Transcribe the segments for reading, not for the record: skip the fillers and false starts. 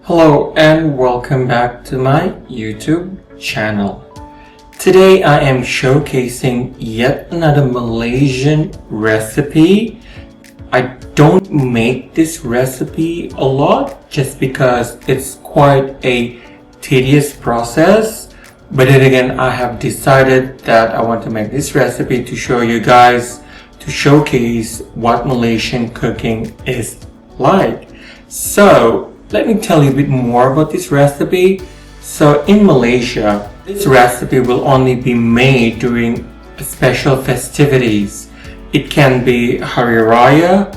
Hello and welcome back to my YouTube channel. Today I am showcasing yet another Malaysian recipe. I don't make this recipe a lot just because it's quite a tedious process. But then again, I have decided that I want to make this recipe to show you guys, to showcase what Malaysian cooking is like. So let me tell you a bit more about this recipe. So in Malaysia, this recipe will only be made during special festivities. It can be Hari Raya,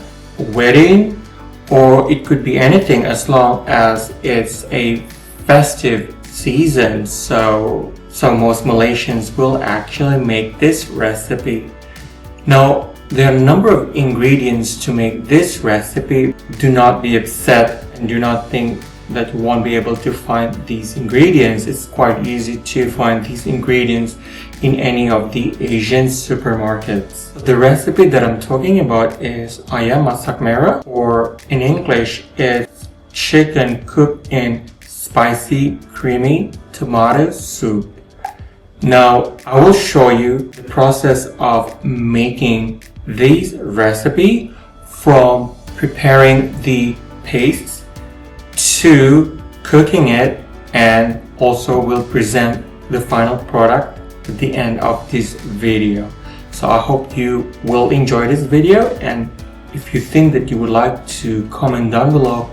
wedding, or it could be anything as long as it's a festive season. So most Malaysians will actually make this recipe. Now, there are a number of ingredients to make this recipe. Do not be upset and do not think that you won't be able to find these ingredients. It's quite easy to find these ingredients in any of the Asian supermarkets. The recipe that I'm talking about is Ayam Masak Merah, or in English it's chicken cooked in spicy creamy tomato soup. Now I will show you the process of making this recipe, from preparing the paste to cooking it, and also will present the final product at the end of this video. So I hope you will enjoy this video, and if you think that you would like to comment down below,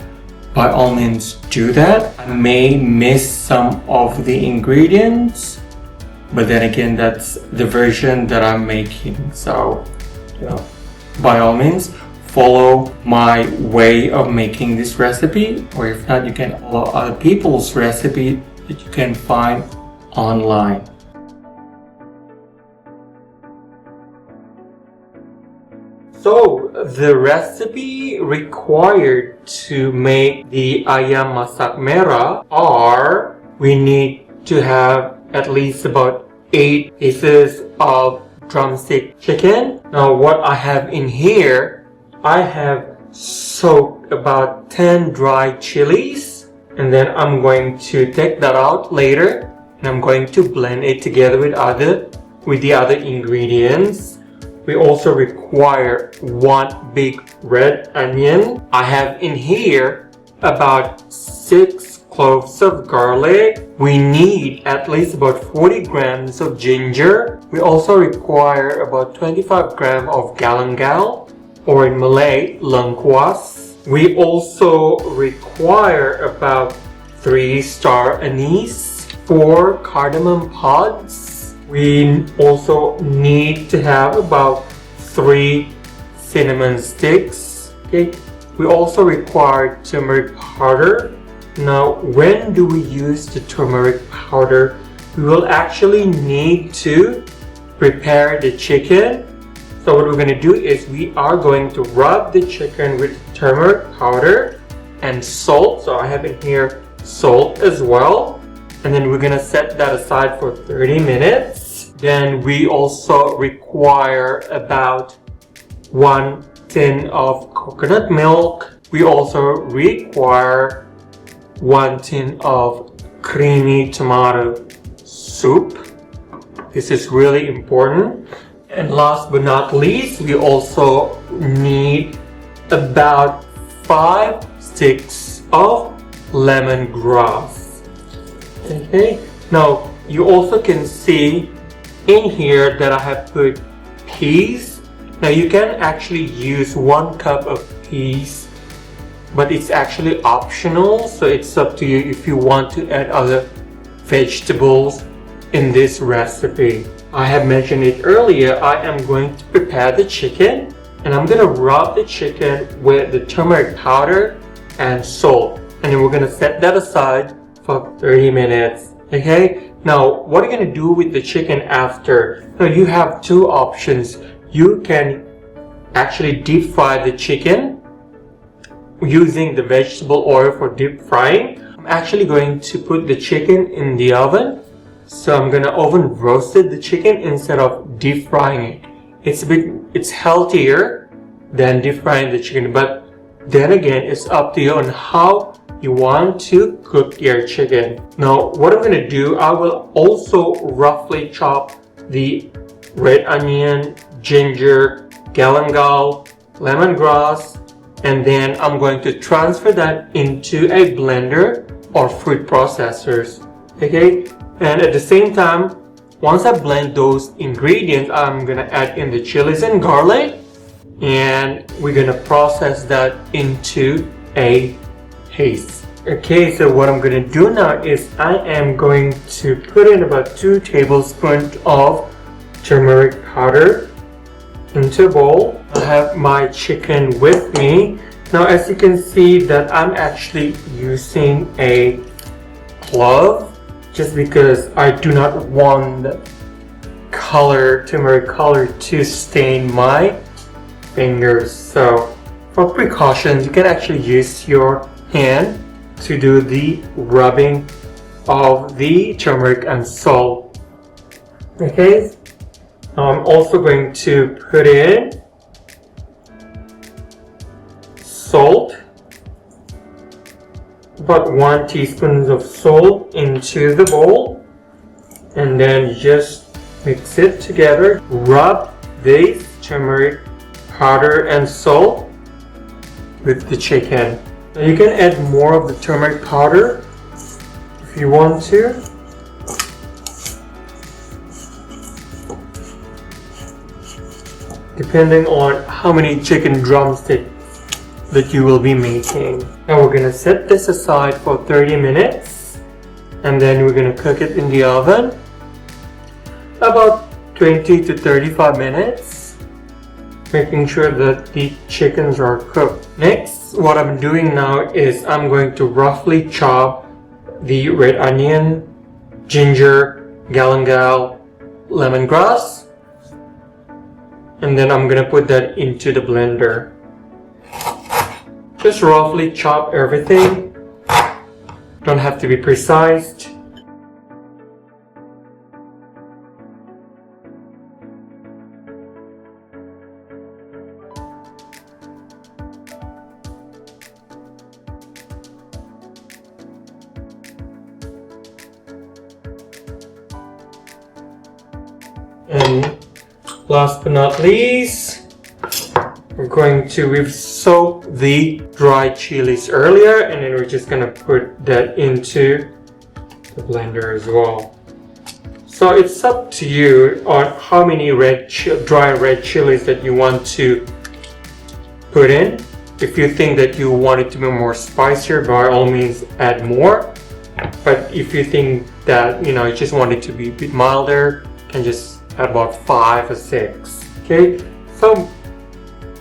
by all means do that. I may miss some of the ingredients, but then again, that's the version that I'm making. So by all means follow my way of making this recipe, or if not, you can follow other people's recipe that you can find online. So the recipe required to make the Ayam Masak Merah are, we need to have at least about 8 pieces of drumstick chicken. Now what I have in here, I have soaked about 10 dry chilies, and then I'm going to take that out later, and I'm going to blend it together with the other ingredients. We also require 1 big red onion. I have in here about 6 cloves of garlic. We need at least about 40 grams of ginger. We also require about 25 grams of galangal, or in Malay, lengkuas. We also require about 3 star anise, 4 cardamom pods. We also need to have about 3 cinnamon sticks. Okay. We also require turmeric powder. Now, when do we use the turmeric powder? We will actually need to prepare the chicken. So what we're going to do is we are going to rub the chicken with turmeric powder and salt. So I have in here salt as well. And then we're going to set that aside for 30 minutes. Then we also require about 1 tin of coconut milk. We also require 1 tin of creamy tomato soup. This is really important. And last but not least, we also need about 5 sticks of lemongrass. Okay, now you also can see in here that I have put peas. Now you can actually use 1 cup of peas, but it's actually optional, so it's up to you if you want to add other vegetables in this recipe. I have mentioned it earlier, I am going to prepare the chicken, and I'm going to rub the chicken with the turmeric powder and salt, and then we're going to set that aside for 30 minutes. Okay, now what are you going to do with the chicken after? Now you have 2 options. You can actually deep fry the chicken using the vegetable oil for deep frying. I'm actually going to put the chicken in the oven. So I'm gonna oven roasted the chicken instead of deep frying it. It's healthier than deep frying the chicken, but then again, it's up to you on how you want to cook your chicken. Now what I'm going to do, I will also roughly chop the red onion, ginger, galangal, lemongrass, and then I'm going to transfer that into a blender or food processors. Okay, and at the same time, once I blend those ingredients, I'm gonna add in the chilies and garlic, and we're gonna process that into a paste. Okay, so what I'm gonna do now is I am going to put in about 2 tablespoons of turmeric powder into a bowl. I have my chicken with me. Now as you can see that I'm actually using a clove just because I do not want turmeric color to stain my fingers. So for precautions, you can actually use your hand to do the rubbing of the turmeric and salt. Okay, I'm also going to put in salt, about 1 teaspoon of salt into the bowl, and then just mix it together. Rub this turmeric powder and salt with the chicken. Now you can add more of the turmeric powder if you want to. Depending on how many chicken drumsticks that you will be making. Now we're gonna set this aside for 30 minutes and then we're gonna cook it in the oven about 20 to 35 minutes, making sure that the chickens are cooked. Next, what I'm doing now is I'm going to roughly chop the red onion, ginger, galangal, lemongrass, and then I'm gonna put that into the blender. Just roughly chop everything. Don't have to be precise. And last but not least, we've soaked the dried chilies earlier, and then we're just gonna put that into the blender as well. So it's up to you on how many dry red chilies that you want to put in. If you think that you want it to be more spicier, by all means add more. But if you think that you just want it to be a bit milder, you can just add about 5 or 6. Okay, so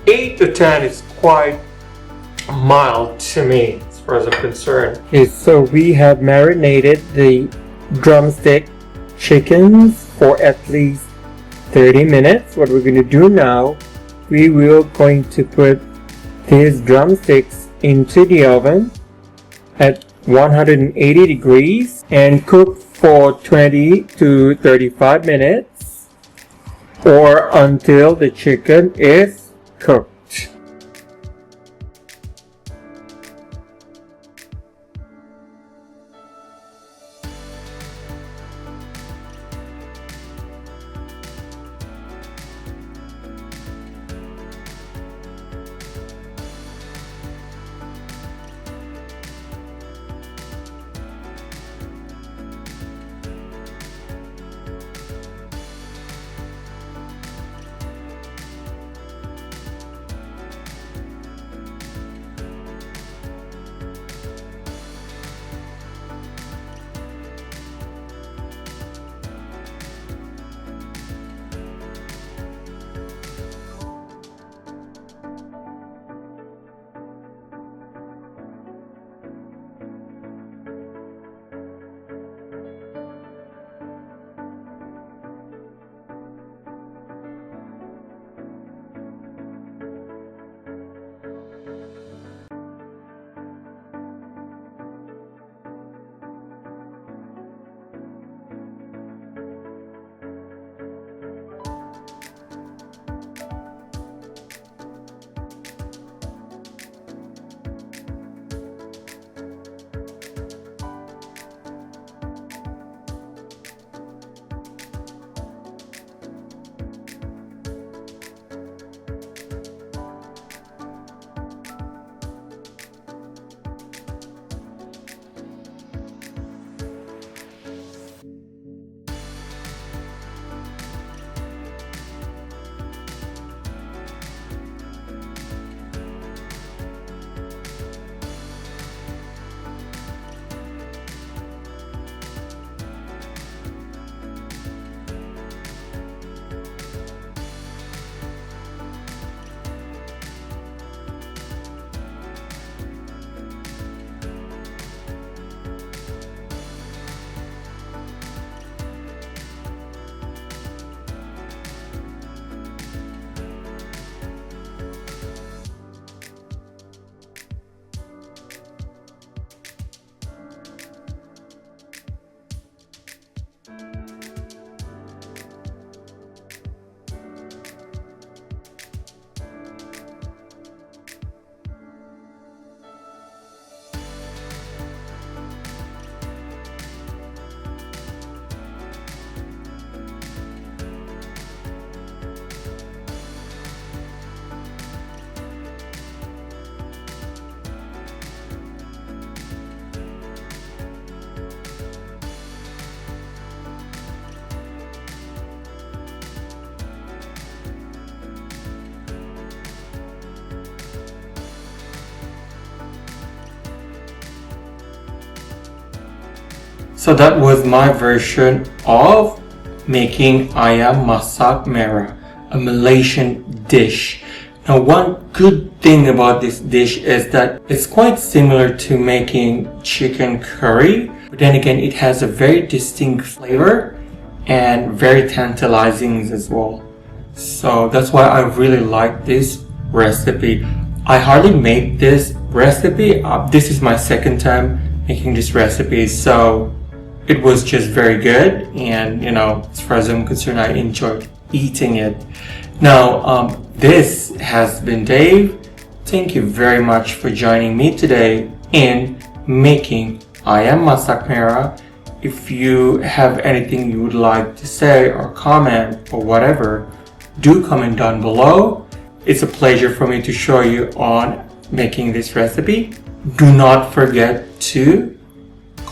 8 to 10 is quite mild to me as far as I'm concerned. Okay, so we have marinated the drumstick chickens for at least 30 minutes. What we're going to do now, we will going to put these drumsticks into the oven at 180 degrees and cook for 20 to 35 minutes or until the chicken is cooked. So that was my version of making Ayam Masak Merah, a Malaysian dish. Now, one good thing about this dish is that it's quite similar to making chicken curry, but then again, it has a very distinct flavor and very tantalizing as well. So that's why I really like this recipe. I hardly make this recipe. This is my second time making this recipe, so it was just very good, and as far as I'm concerned, I enjoyed eating it. Now, this has been Dave. Thank you very much for joining me today in making Ayam Masak Merah. If you have anything you would like to say or comment or whatever, do comment down below. It's a pleasure for me to show you on making this recipe. Do not forget to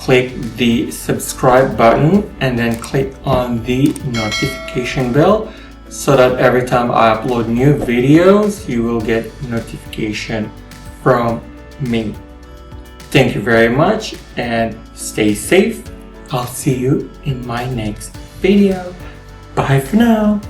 click the subscribe button and then click on the notification bell so that every time I upload new videos, you will get notification from me. Thank you very much and stay safe. I'll see you in my next video. Bye for now.